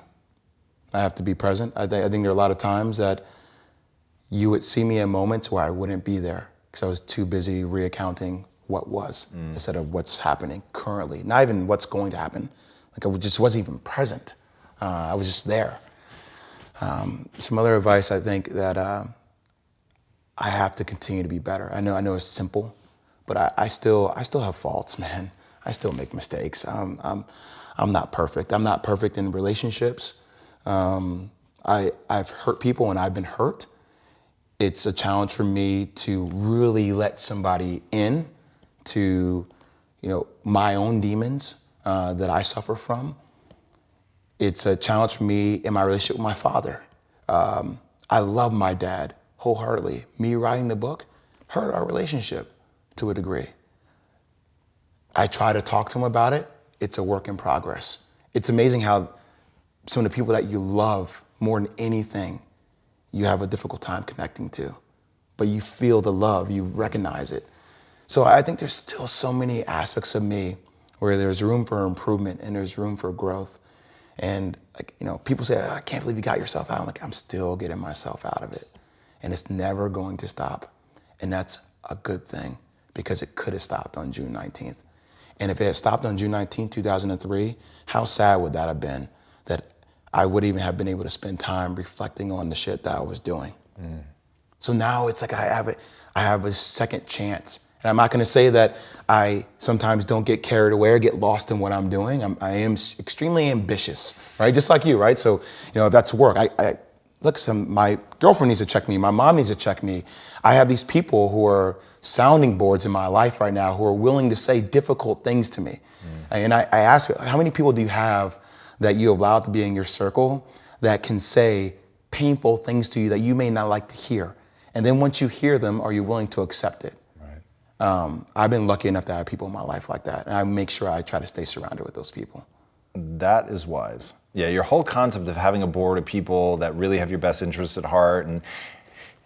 I have to be present. I think there are a lot of times that you would see me in moments where I wouldn't be there because I was too busy recounting what was instead of what's happening currently. Not even what's going to happen. Like I just wasn't even present. I was just there. Some other advice I think that I have to continue to be better. I know it's simple, but I still have faults, man. I still make mistakes. I'm not perfect. I'm not perfect in relationships. I've hurt people and I've been hurt. It's a challenge for me to really let somebody in to, my own demons that I suffer from. It's a challenge for me in my relationship with my father. I love my dad wholeheartedly. Me writing the book hurt our relationship to a degree. I try to talk to him about it. It's a work in progress. It's amazing how some of the people that you love more than anything, you have a difficult time connecting to, but you feel the love, you recognize it. So I think there's still so many aspects of me where there's room for improvement and there's room for growth. And people say, I can't believe you got yourself out. I'm like, I'm still getting myself out of it. And it's never going to stop. And that's a good thing because it could have stopped on June 19th. And if it had stopped on June 19th, 2003, how sad would that have been that I would even have been able to spend time reflecting on the shit that I was doing. So now it's like I have a second chance. And I'm not going to say that I sometimes don't get carried away or get lost in what I'm doing. I am extremely ambitious, right? Just like you, right? So, if that's work, look, my girlfriend needs to check me. My mom needs to check me. I have these people who are sounding boards in my life right now who are willing to say difficult things to me. And I ask, how many people do you have that you allow to be in your circle that can say painful things to you that you may not like to hear? And then once you hear them, are you willing to accept it? Right. I've been lucky enough to have people in my life like that. And I make sure I try to stay surrounded with those people. That is wise. Yeah, your whole concept of having a board of people that really have your best interests at heart. And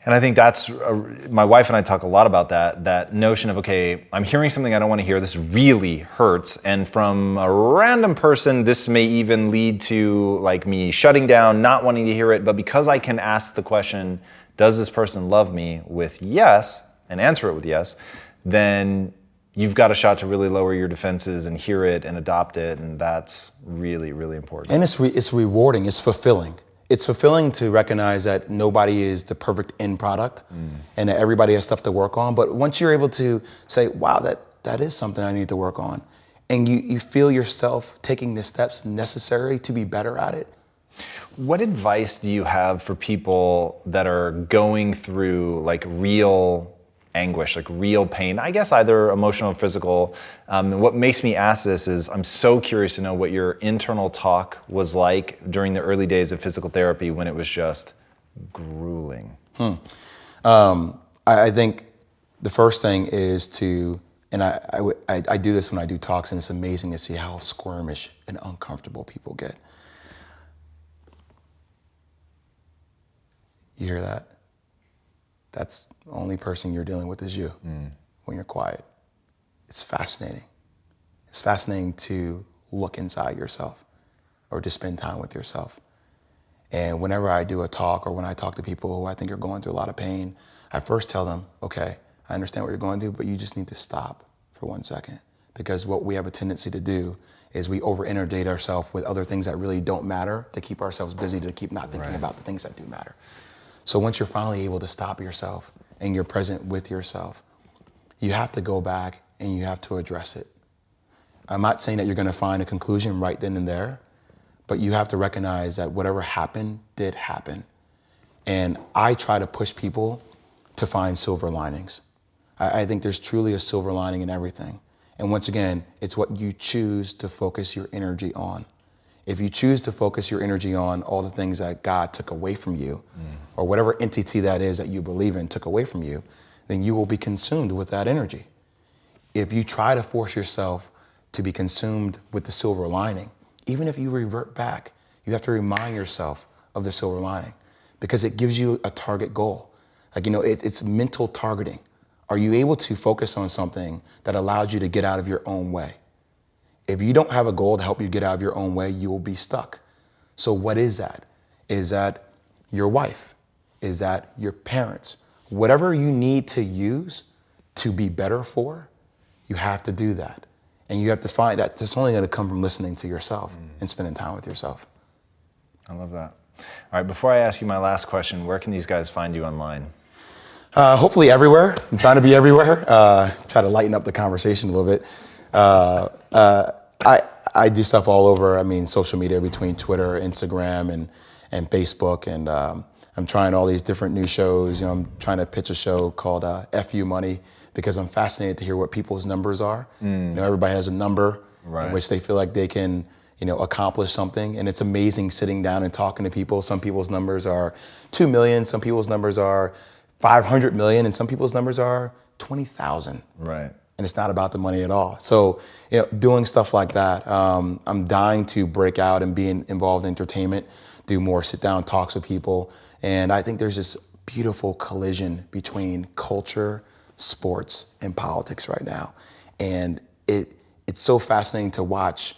I think that's, my wife and I talk a lot about that notion of, okay, I'm hearing something I don't want to hear. This really hurts. And from a random person, this may even lead to like me shutting down, not wanting to hear it. But because I can ask the question, does this person love me, with yes, and answer it with yes, then you've got a shot to really lower your defenses and hear it and adopt it. And that's really, really important. And it's rewarding, it's fulfilling. It's fulfilling to recognize that nobody is the perfect end product and that everybody has stuff to work on. But once you're able to say, wow, that is something I need to work on, and you feel yourself taking the steps necessary to be better at it. What advice do you have for people that are going through like real anguish, like real pain, I guess either emotional or physical? And what makes me ask this is I'm so curious to know what your internal talk was like during the early days of physical therapy when it was just grueling. I think the first thing is to, and I do this when I do talks, and it's amazing to see how squirmish and uncomfortable people get. You hear that? That's the only person you're dealing with is you when you're quiet. It's fascinating. It's fascinating to look inside yourself or to spend time with yourself. And whenever I do a talk or when I talk to people who I think are going through a lot of pain, I first tell them, okay, I understand what you're going through, but you just need to stop for 1 second. Because what we have a tendency to do is we over-inundate ourselves with other things that really don't matter to keep ourselves busy, to keep not thinking about the things that do matter. So once you're finally able to stop yourself and you're present with yourself, you have to go back and you have to address it. I'm not saying that you're going to find a conclusion right then and there, but you have to recognize that whatever happened did happen. And I try to push people to find silver linings. I think there's truly a silver lining in everything. And once again, it's what you choose to focus your energy on. If you choose to focus your energy on all the things that God took away from you, or whatever entity that is that you believe in took away from you, then you will be consumed with that energy. If you try to force yourself to be consumed with the silver lining, even if you revert back, you have to remind yourself of the silver lining because it gives you a target goal. Like, it's mental targeting. Are you able to focus on something that allows you to get out of your own way? If you don't have a goal to help you get out of your own way, you will be stuck. So what is that? Is that your wife? Is that your parents? Whatever you need to use to be better for, you have to do that. And you have to find that it's only going to come from listening to yourself and spending time with yourself. I love that. All right, before I ask you my last question, where can these guys find you online? Hopefully everywhere. I'm trying to be everywhere. Try to lighten up the conversation a little bit. I do stuff all over. I mean, social media between Twitter, Instagram, and Facebook. And I'm trying all these different new shows. I'm trying to pitch a show called FU Money because I'm fascinated to hear what people's numbers are. Everybody has a number in which they feel like they can, accomplish something. And it's amazing sitting down and talking to people. Some people's numbers are 2 million. Some people's numbers are 500 million. And some people's numbers are 20,000. Right. And it's not about the money at all. So, doing stuff like that, I'm dying to break out and be involved in entertainment, do more sit-down talks with people. And I think there's this beautiful collision between culture, sports, and politics right now. And it's so fascinating to watch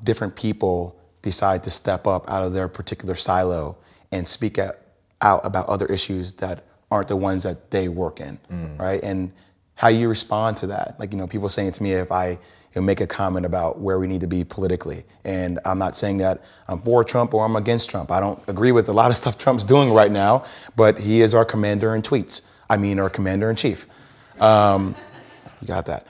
different people decide to step up out of their particular silo and speak out about other issues that aren't the ones that they work in, right? And how you respond to that. Like, people saying to me if I make a comment about where we need to be politically. And I'm not saying that I'm for Trump or I'm against Trump. I don't agree with a lot of stuff Trump's doing right now, but he is our commander in tweets. Our commander in chief. You got that.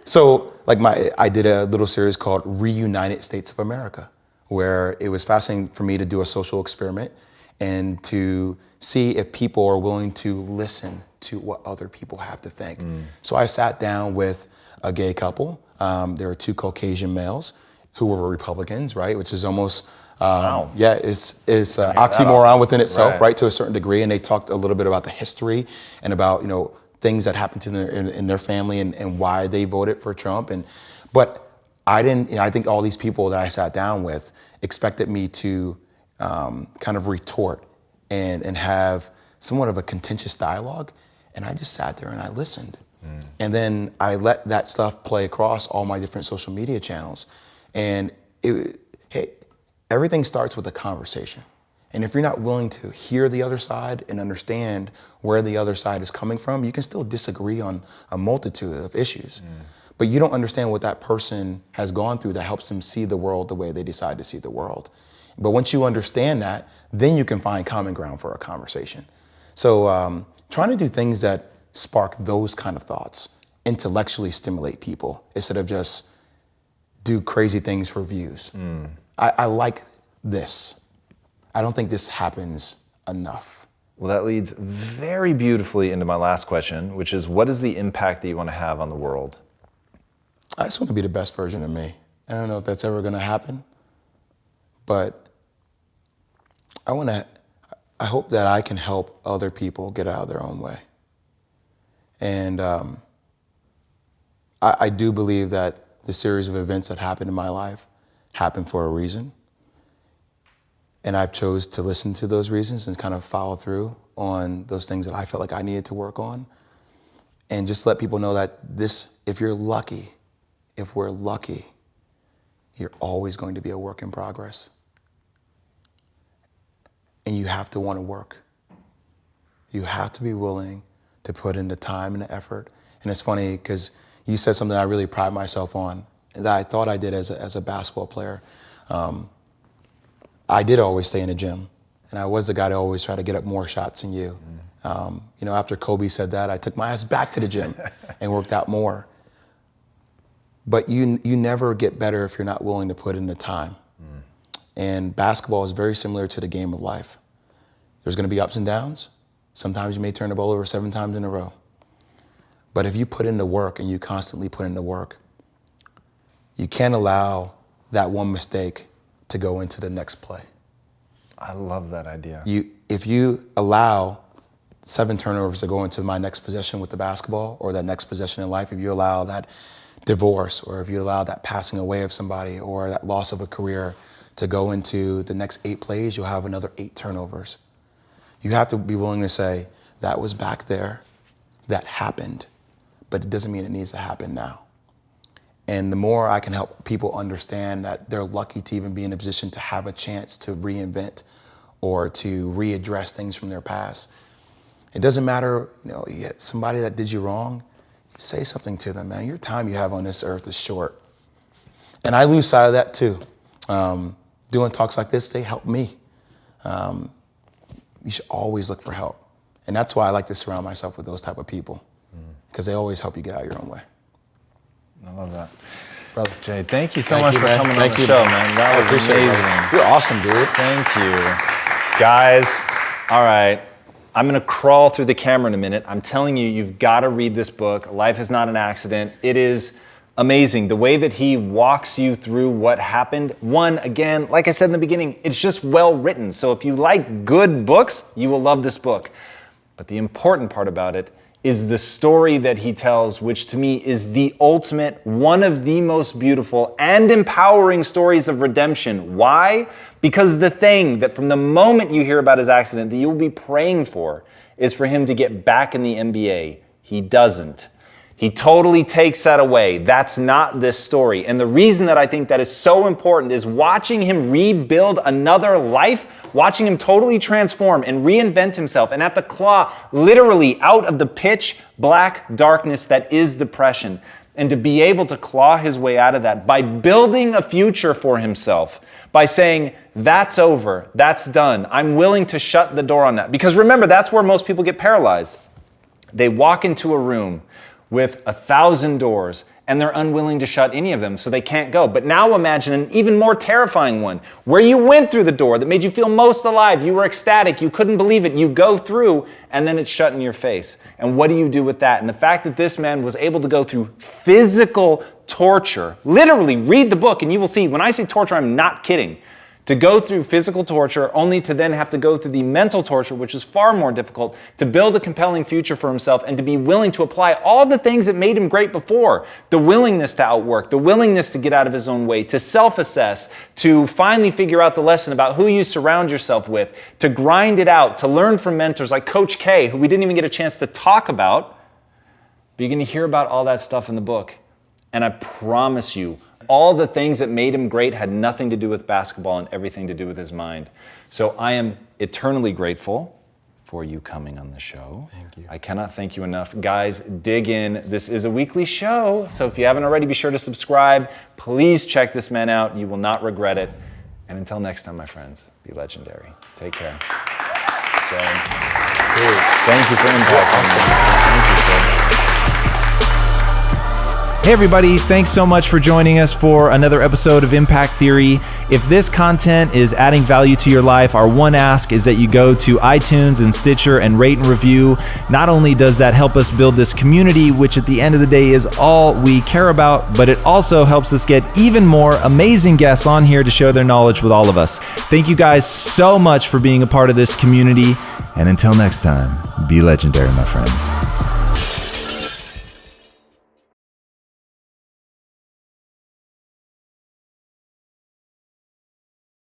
So I did a little series called Reunited States of America, where it was fascinating for me to do a social experiment and to see if people are willing to listen to what other people have to think. So I sat down with a gay couple. There were 2 Caucasian males who were Republicans, right? Which is almost, wow. Yeah, it's oxymoron within itself, right? To a certain degree. And they talked a little bit about the history and about, things that happened to them in their family and why they voted for Trump. But I didn't, I think all these people that I sat down with expected me to kind of retort and have somewhat of a contentious dialogue. And I just sat there and I listened. And then I let that stuff play across all my different social media channels. And everything starts with a conversation. And if you're not willing to hear the other side and understand where the other side is coming from, you can still disagree on a multitude of issues. But you don't understand what that person has gone through that helps them see the world the way they decide to see the world. But once you understand that, then you can find common ground for a conversation. So trying to do things that spark those kind of thoughts, intellectually stimulate people instead of just do crazy things for views. I like this. I don't think this happens enough. Well, that leads very beautifully into my last question, which is, what is the impact that you want to have on the world? I just want to be the best version of me. I don't know if that's ever going to happen, but I hope that I can help other people get out of their own way. And I do believe that the series of events that happened in my life happened for a reason. And I've chose to listen to those reasons and kind of follow through on those things that I felt like I needed to work on. And just let people know that if we're lucky, you're always going to be a work in progress. And you have to want to work. You have to be willing to put in the time and the effort. And it's funny because you said something I really pride myself on that I thought I did as a basketball player. I did always stay in the gym, and I was the guy to always try to get up more shots than you. After Kobe said that, I took my ass back to the gym and worked out more. But you never get better if you're not willing to put in the time. And basketball is very similar to the game of life. There's going to be ups and downs. Sometimes you may turn the ball over 7 times in a row. But if you put in the work and you constantly put in the work, you can't allow that one mistake to go into the next play. I love that idea. If you allow 7 turnovers to go into my next possession with the basketball, or that next possession in life, if you allow that divorce, or if you allow that passing away of somebody, or that loss of a career to go into the next 8 plays, you'll have another 8 turnovers. You have to be willing to say, that was back there, that happened, but it doesn't mean it needs to happen now. And the more I can help people understand that they're lucky to even be in a position to have a chance to reinvent or to readdress things from their past. It doesn't matter, you get somebody that did you wrong, say something to them, man. Your time you have on this earth is short. And I lose sight of that too. Doing talks like this, they help me. You should always look for help. And that's why I like to surround myself with those type of people, because they always help you get out your own way. I love that. Brother. Jay, thank you so much for coming on the show, man. That was amazing. You're awesome, dude. Thank you. Guys, all right. I'm going to crawl through the camera in a minute. I'm telling you, you've got to read this book. Life is not an accident. It is amazing. The way that he walks you through what happened. One, again, like I said in the beginning, it's just well written. So if you like good books, you will love this book. But the important part about it is the story that he tells, which to me is the ultimate, one of the most beautiful and empowering stories of redemption. Why? Because the thing that from the moment you hear about his accident that you will be praying for is for him to get back in the NBA. He doesn't. He totally takes that away. That's not this story. And the reason that I think that is so important is watching him rebuild another life, watching him totally transform and reinvent himself and have to claw literally out of the pitch black darkness that is depression, and to be able to claw his way out of that by building a future for himself, by saying, that's over, that's done. I'm willing to shut the door on that. Because remember, that's where most people get paralyzed. They walk into a room with 1,000 doors and they're unwilling to shut any of them, so they can't go. But now imagine an even more terrifying one, where you went through the door that made you feel most alive. You were ecstatic, you couldn't believe it. You go through and then it's shut in your face. And what do you do with that? And the fact that this man was able to go through physical torture, literally read the book and you will see, when I say torture, I'm not kidding. To go through physical torture only to then have to go through the mental torture, which is far more difficult, to build a compelling future for himself and to be willing to apply all the things that made him great before. The willingness to outwork, the willingness to get out of his own way, to self-assess, to finally figure out the lesson about who you surround yourself with, to grind it out, to learn from mentors like Coach K, who we didn't even get a chance to talk about. But you're going to hear about all that stuff in the book. And I promise you, all the things that made him great had nothing to do with basketball and everything to do with his mind. So I am eternally grateful for you coming on the show. Thank you. I cannot thank you enough. Guys, dig in. This is a weekly show, so if you haven't already, be sure to subscribe. Please check this man out. You will not regret it. And until next time, my friends, be legendary. Take care. Jay. Thank you for impacting. Thank you, sir. Hey everybody, thanks so much for joining us for another episode of Impact Theory. If this content is adding value to your life, our one ask is that you go to iTunes and Stitcher and rate and review. Not only does that help us build this community, which at the end of the day is all we care about, but it also helps us get even more amazing guests on here to share their knowledge with all of us. Thank you guys so much for being a part of this community. And until next time, be legendary, my friends.